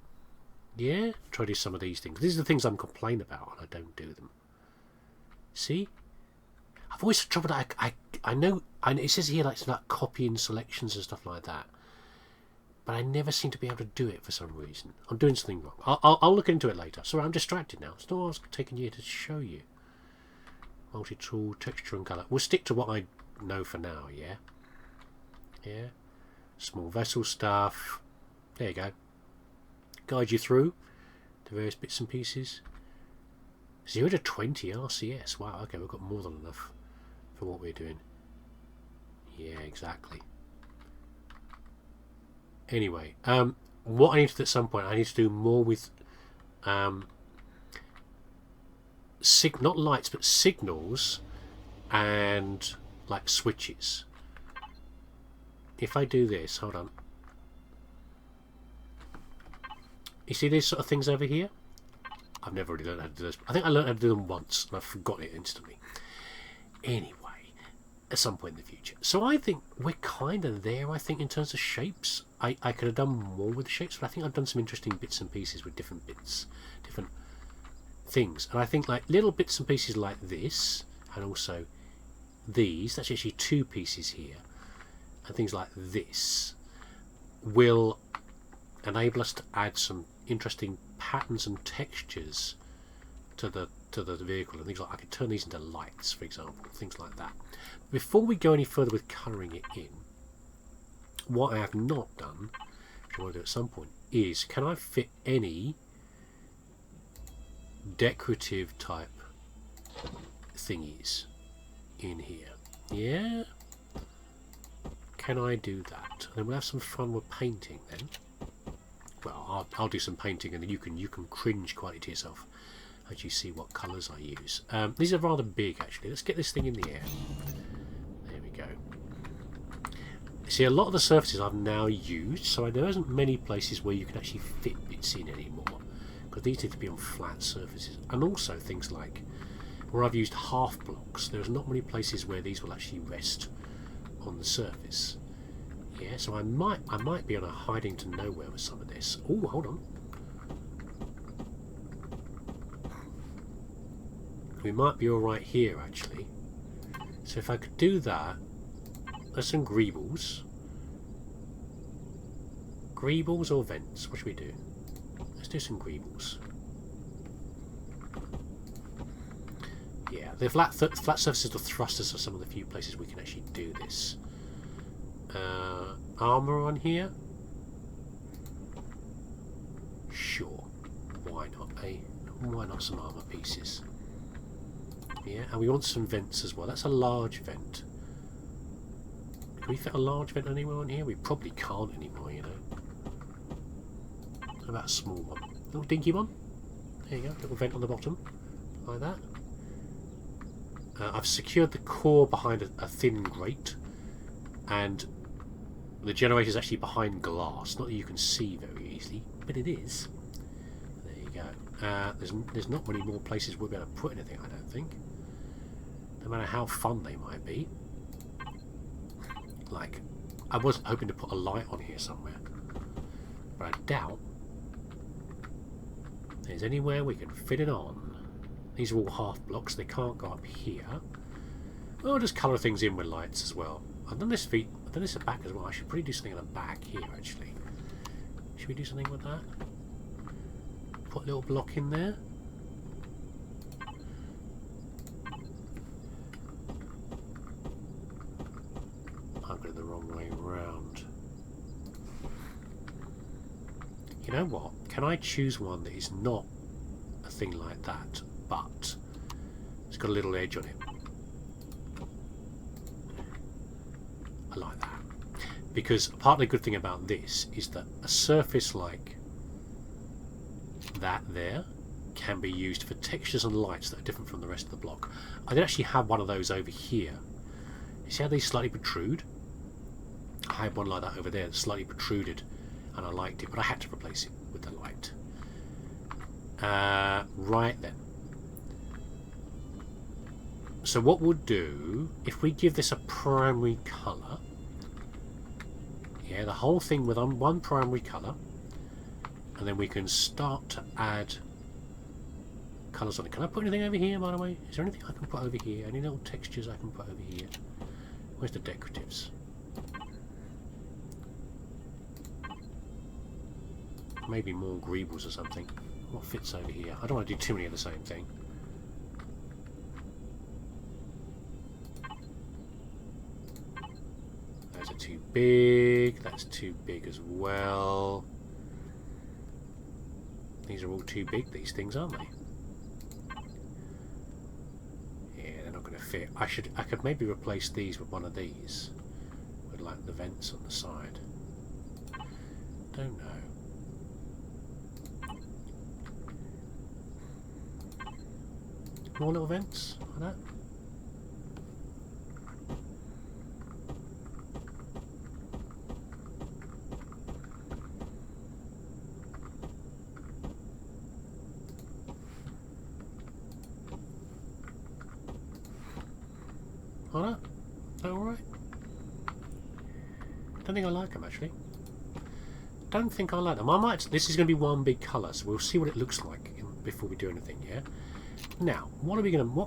Yeah, try to do some of these things. These are the things I'm complaining about, and I don't do them. See, I've always had trouble. I know. It says here like copying selections and stuff like that. but I never seem to be able to do it for some reason. I'm doing something wrong. I'll look into it later. Sorry, I'm distracted now. It's not what I was taking you to show you. Multi-tool, texture and colour. We'll stick to what I know for now, yeah? Yeah. Small vessel stuff. There you go. Guide you through the various bits and pieces. 0 to 20 RCS. Wow, okay, we've got more than enough for what we're doing. Yeah, exactly. Anyway, what I need to do at some point, I need to do more with not lights, but signals and like switches. If I do this, hold on. You see these sort of things over here? I've never really learned how to do this. I think I learned how to do them once and I forgot it instantly. Anyway, at some point in the future. So I think we're kind of there, I think, in terms of shapes. I could have done more with the shapes, but I think I've done some interesting bits and pieces with different bits, different things. And I think like little bits and pieces like this, and also these, that's actually 2 pieces here, and things like this will enable us to add some interesting patterns and textures to the vehicle, and things like I could turn these into lights, for example, things like that. Before we go any further with colouring it in, what I have not done, which I want to do at some point, is can I fit any decorative type thingies in here? Yeah? Can I do that? And then we'll have some fun with painting then. Well, I'll do some painting, and then you can cringe quietly to yourself as you see what colours I use. These are rather big, actually. Let's get this thing in the air. There we go. You see, a lot of the surfaces I've now used, so there isn't many places where you can actually fit bits in anymore, because these need to be on flat surfaces. And also things like where I've used half blocks, there's not many places where these will actually rest on the surface. Yeah, so I might be on a hiding to nowhere with some of this. Oh, hold on. We might be alright here, actually. So if I could do that, there's some greebles. Greebles or vents? What should we do? Let's do some greebles. Yeah, the flat surfaces or thrusters are some of the few places we can actually do this. Armour on here? Sure. Why not, eh? Why not some armour pieces? Yeah, and we want some vents as well. That's a large vent. Can we fit a large vent anywhere on here? We probably can't anymore, you know. How about a small one? Little dinky one? There you go, little vent on the bottom. Like that. I've secured the core behind a thin grate, and the generator is actually behind glass. Not that you can see very easily, but it is. There you go. There's not many more places we'll be able to put anything, I don't think. No matter how fun they might be. Like, I was hoping to put a light on here somewhere, but I doubt there's anywhere we can fit it on. These are all half blocks, they can't go up here. I'll just colour things in with lights as well. I've done this feet, I've done this at the back as well. I should probably do something at the back here, actually. Should we do something with that? Put a little block in there. I've got it the wrong way round. You know what? Can I choose one that is not a thing like that, but it's got a little edge on it? I like that. Because part of the good thing about this is that a surface like that there can be used for textures and lights that are different from the rest of the block. I did actually have one of those over here. You see how these slightly protrude? I had one like that over there that slightly protruded, and I liked it, but I had to replace it with the light. Right then. So what we'll do, if we give this a primary colour, yeah, the whole thing with one primary colour, and then we can start to add colours on it. Can I put anything over here, by the way? Is there anything I can put over here? Any little textures I can put over here? Where's the decoratives? maybe more greebles or something. What fits over here? I don't want to do too many of the same thing. Those are too big. That's too big as well. These are all too big, these things, aren't they? Yeah, they're not going to fit. I could maybe replace these with one of these. With like the vents on the side. Don't know. More little vents like that. Like that? Is that alright? Don't think I like them actually. Don't think I like them. I might. This is going to be one big colour, so we'll see what it looks like before we do anything. Yeah. Now, what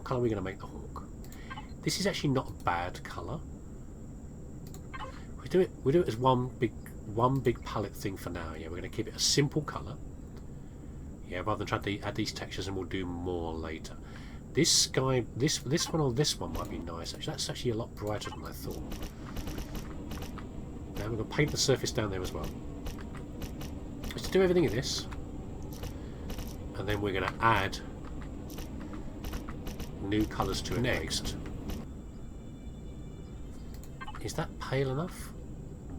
colour are we going to make the hawk? This is actually not a bad colour. We do it as one big palette thing for now. Yeah, we're going to keep it a simple colour. Yeah, rather than try to add these textures, and we'll do more later. This sky, this one or this one might be nice. Actually, that's actually a lot brighter than I thought. Now we're going to paint the surface down there as well. Just to do everything in this, and then we're going to add new colours to it next. Is that pale enough?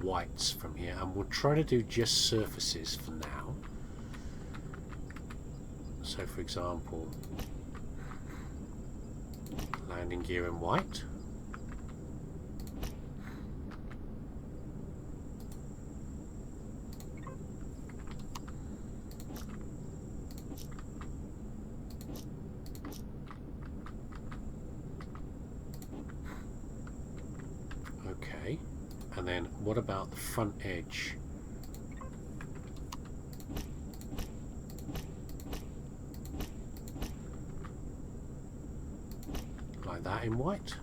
Whites from here, and we'll try to do just surfaces for now. So for example, landing gear in white. Okay, and then what about the front edge? Like that in white.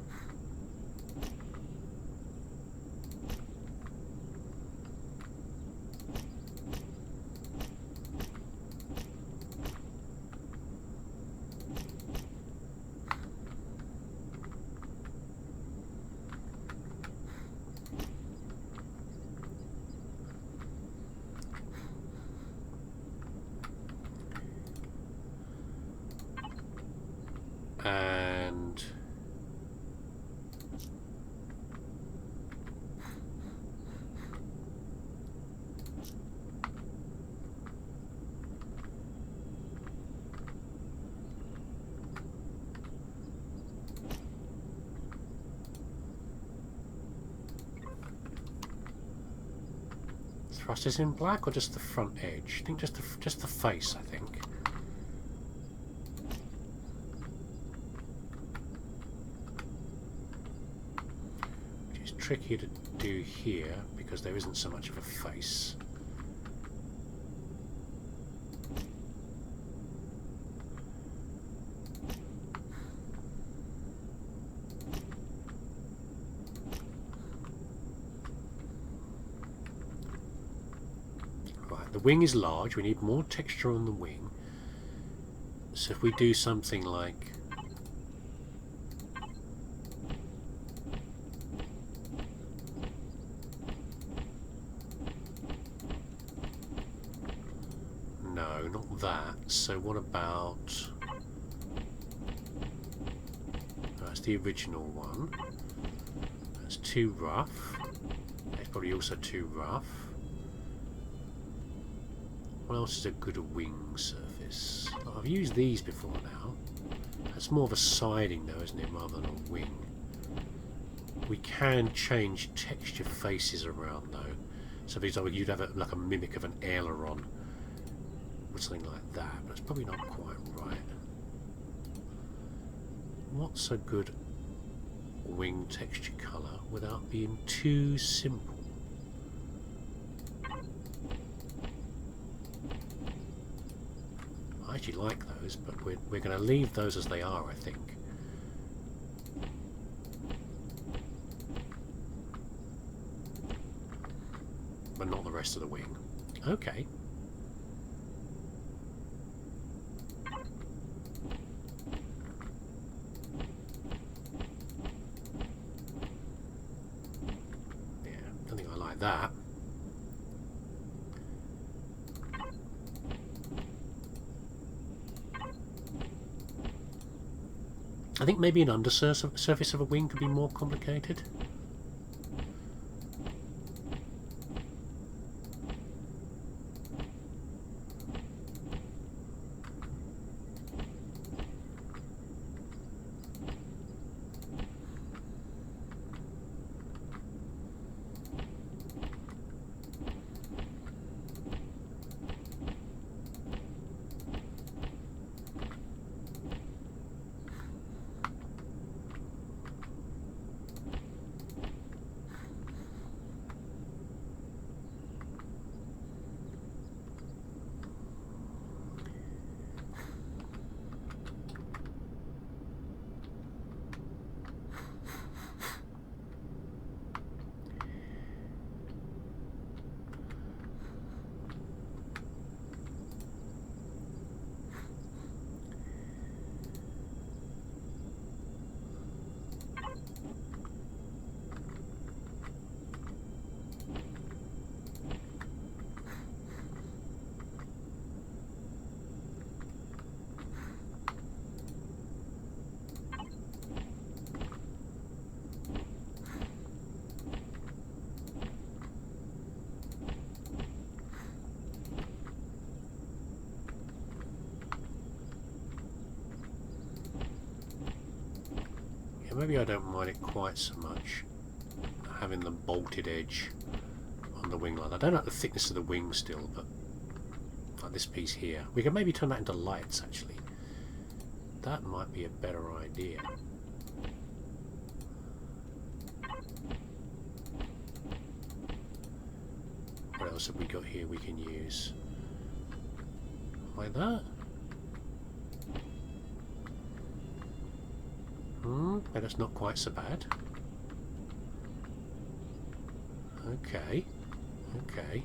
And thrusters in black, or just the front edge? I think just the face, I think. Tricky to do here because there isn't so much of a face. Right, the wing is large, we need more texture on the wing. So if we do something like that, so what about, that's the original one, that's too rough, that's probably also too rough. What else is a good wing surface? Oh, I've used these before now. That's more of a siding though, isn't it, rather than a wing. We can change texture faces around though, so for example you'd have like a mimic of an aileron, something like that, but it's probably not quite right. What's a good wing texture colour without being too simple? I actually like those, but we're going to leave those as they are, I think. But not the rest of the wing. Okay. that. I think maybe an undersurface of a wing could be more complicated. Maybe I don't mind it quite so much, having the bolted edge on the wing line. I don't like the thickness of the wing still, but like this piece here. We can maybe turn that into lights, actually. That might be a better idea. What else have we got here we can use? Like that? But that's not quite so bad. Okay. Okay.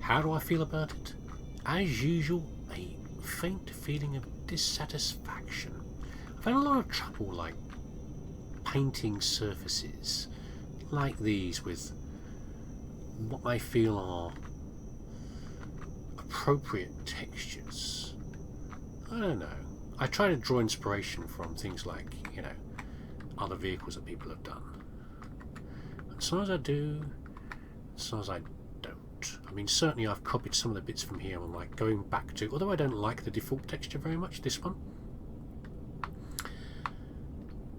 How do I feel about it? As usual, a faint feeling of dissatisfaction. I've had a lot of trouble, like, painting surfaces like these with what I feel are appropriate textures. I don't know. I try to draw inspiration from things like, you know, other vehicles that people have done. And sometimes I do, sometimes I don't. I mean, certainly I've copied some of the bits from here. I'm like going back to, although I don't like the default texture very much, this one,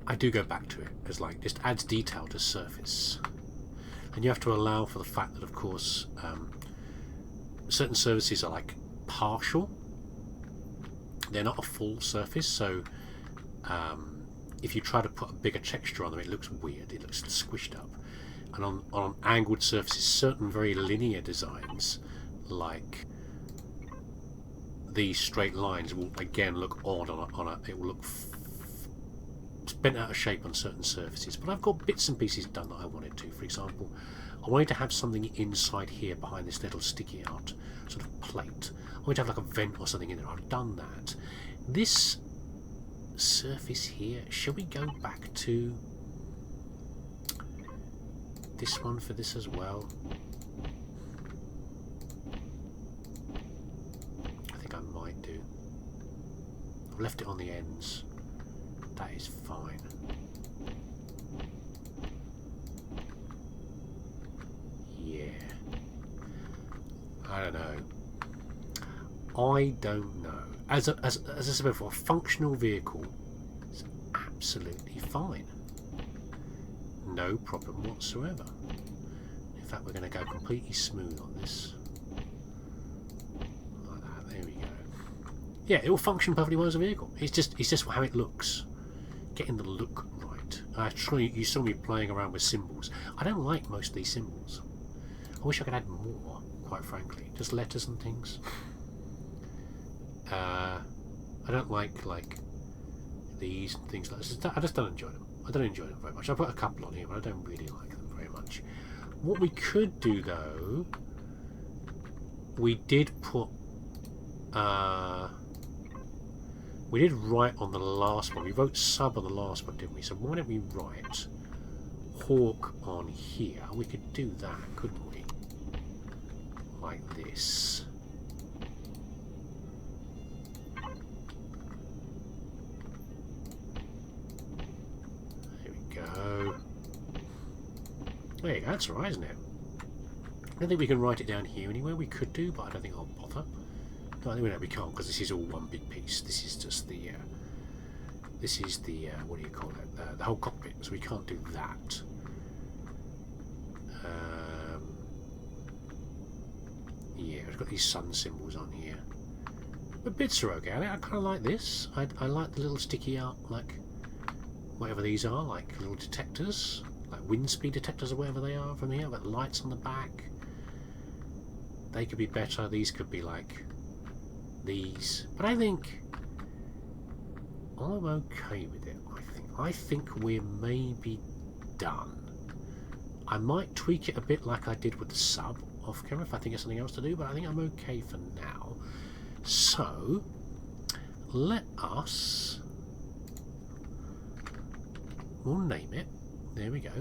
I do go back to it as like just adds detail to surface. And you have to allow for the fact that, of course, certain surfaces are like partial. They're not a full surface, so if you try to put a bigger texture on them, it looks weird. It looks squished up. And on angled surfaces, certain very linear designs, like these straight lines, will again look odd on a. It will look bent out of shape on certain surfaces. But I've got bits and pieces done that I wanted to. For example, I wanted to have something inside here behind this little sticky out sort of plate. I wanted to have like a vent or something in there. I've done that. This surface here, shall we go back to this one for this as well? I think I might do. I've left it on the ends. That is fine. Yeah. I don't know. I don't know. As I said before, a functional vehicle is absolutely fine. No problem whatsoever. In fact, we're going to go completely smooth on this. Like that. There we go. Yeah, it will function perfectly well as a vehicle. It's just how it looks. Getting the look right. Actually, you saw me playing around with symbols. I don't like most of these symbols. I wish I could add more, quite frankly. Just letters and things. I don't like these and things like this. I just don't enjoy them. I don't enjoy them very much. I put a couple on here, but I don't really like them very much. What we could do, though, we did put we did write on the last one. We wrote sub on the last one, didn't we? So why don't we write Hawk on here? We could do that, couldn't we? Like this. There we go. There you go, that's alright, isn't it? I don't think we can write it down here anywhere. We could do, but I don't think I'll bother. No, we can't, because this is all one big piece. This is just the what do you call it? The whole cockpit. So we can't do that. Yeah, we've got these sun symbols on here. But bits are okay. I kind of like this. I like the little sticky out, like whatever these are, like little detectors, like wind speed detectors or whatever they are from here. I've got the lights on the back. They could be better. These could be like these, but I think I'm okay with it. I think we're maybe done. I might tweak it a bit like I did with the sub off camera if I think there's something else to do, but I think I'm okay for now. So let us, we'll name it. There we go.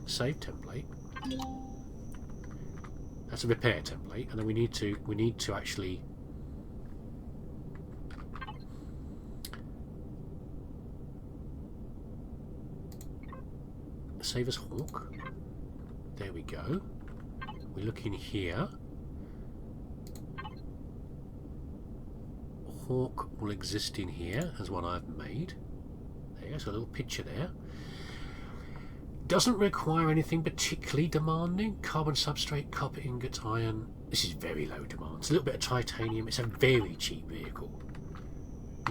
Save template. That's a repair template, and then we need to actually save as Hawk. There we go. We look in here. Hawk will exist in here as one I've made. There you go, so a little picture there. Doesn't require anything particularly demanding. Carbon substrate, copper ingots, iron. This is very low demand. It's a little bit of titanium. It's a very cheap vehicle.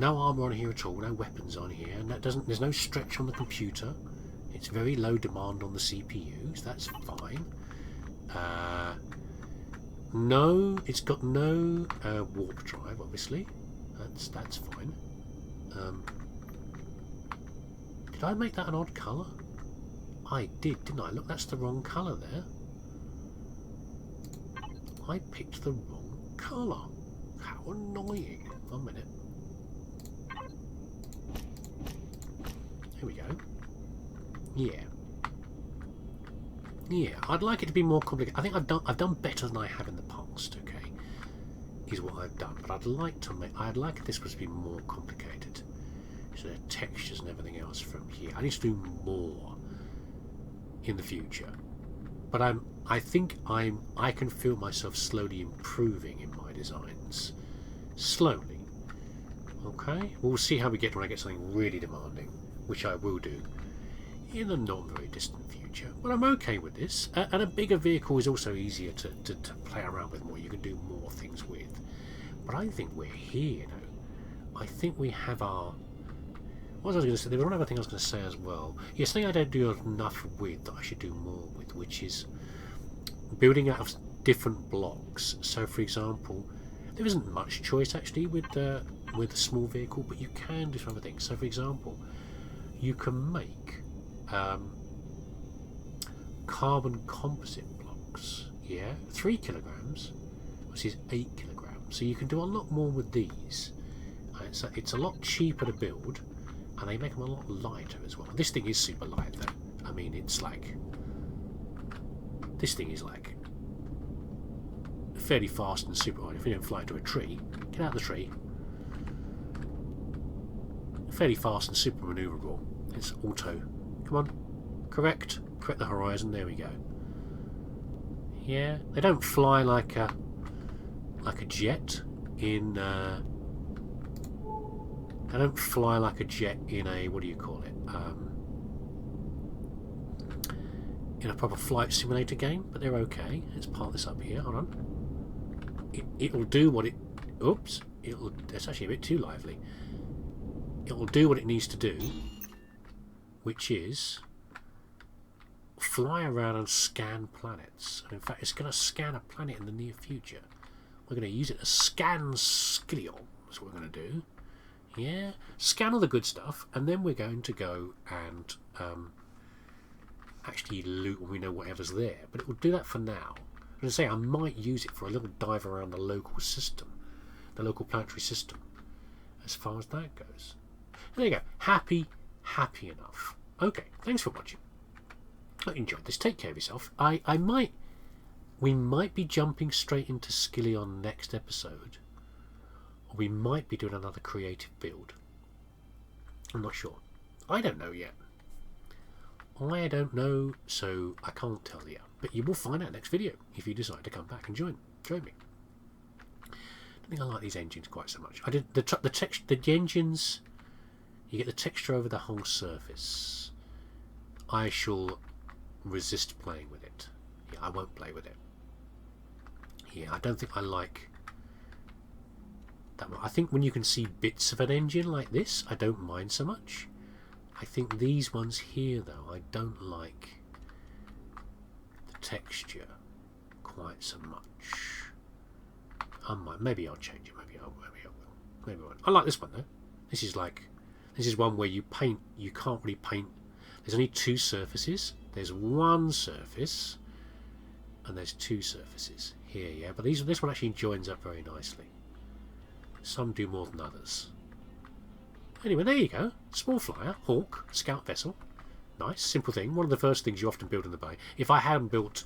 No armour on here at all. No weapons on here. And that doesn't. There's no stretch on the computer. It's very low demand on the CPUs. That's fine. No, it's got no warp drive. Obviously, that's fine. Did I make that an odd colour? I did, didn't I? Look, that's the wrong colour there. I picked the wrong colour. How annoying. 1 minute. Here we go. Yeah. Yeah, I'd like it to be more complicated. I think I've done better than I have in the past, okay? Is what I've done. But I'd like this was to be more complicated. So the textures and everything else from here. I need to do more in the future. But I think I can feel myself slowly improving in my designs. Slowly. Okay? We'll see how we get when I get something really demanding, which I will do in the not very distant future. But I'm okay with this. And a bigger vehicle is also easier to play around with more. You can do more things with. But I think we're here, you know. I think we have our... What was I going to say? There was one other thing I was going to say as well. Yeah, something I don't do enough with that I should do more with, which is building out of different blocks. So, for example, there isn't much choice actually with a small vehicle, but you can do some other things. So, for example, you can make carbon composite blocks. Yeah, 3 kilograms, which is 8 kilograms. So you can do a lot more with these. So it's a lot cheaper to build. And they make them a lot lighter as well. This thing is super light though. I mean, it's like... This thing is like... fairly fast and super light. If you don't fly into a tree, get out of the tree. Fairly fast and super manoeuvrable. It's auto. Come on. Correct. Correct the horizon. There we go. Yeah. They don't fly like a jet in... They don't fly like a jet in a, what do you call it, in a proper flight simulator game, but they're okay. Let's park this up here, hold on. It'll do what it, oops, that's actually a bit too lively. It'll do what it needs to do, which is fly around and scan planets. And in fact, it's going to scan a planet in the near future. We're going to use it to scan Skilion, that's what we're going to do. Yeah, scan all the good stuff, and then we're going to go and actually loot when we know whatever's there. But it will do that for now. As I say, I might use it for a little dive around the local system, the local planetary system, as far as that goes. And there you go. Happy enough. Okay, thanks for watching. I enjoyed this. Take care of yourself. We might be jumping straight into Skilion next episode. We might be doing another creative build. I'm not sure. I don't know yet. I don't know, so I can't tell you. But you will find out next video if you decide to come back and join me. I don't think I like these engines quite so much. I did the engines. You get the texture over the whole surface. I shall resist playing with it. Yeah, I won't play with it. Yeah, I don't think I like. I think when you can see bits of an engine like this, I don't mind so much. I think these ones here, though, I don't like the texture quite so much. Maybe I'll change it. Maybe I will. Maybe I won't. I like this one though. This is one where you paint. You can't really paint. There's only 2 surfaces. There's 1 surface, and there's 2 surfaces here. Yeah, but this one actually joins up very nicely. Some do more than others. Anyway, there you go. Small flyer, hawk, scout vessel. Nice, simple thing. One of the first things you often build in the bay. If I hadn't built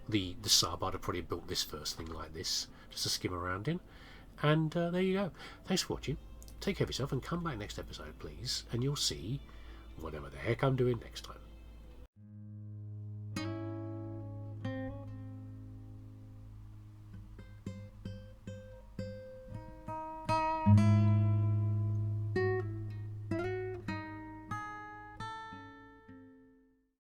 the sub, I'd have probably built this first thing like this, just to skim around in. And there you go. Thanks for watching. Take care of yourself and come back next episode, please, and you'll see whatever the heck I'm doing next time.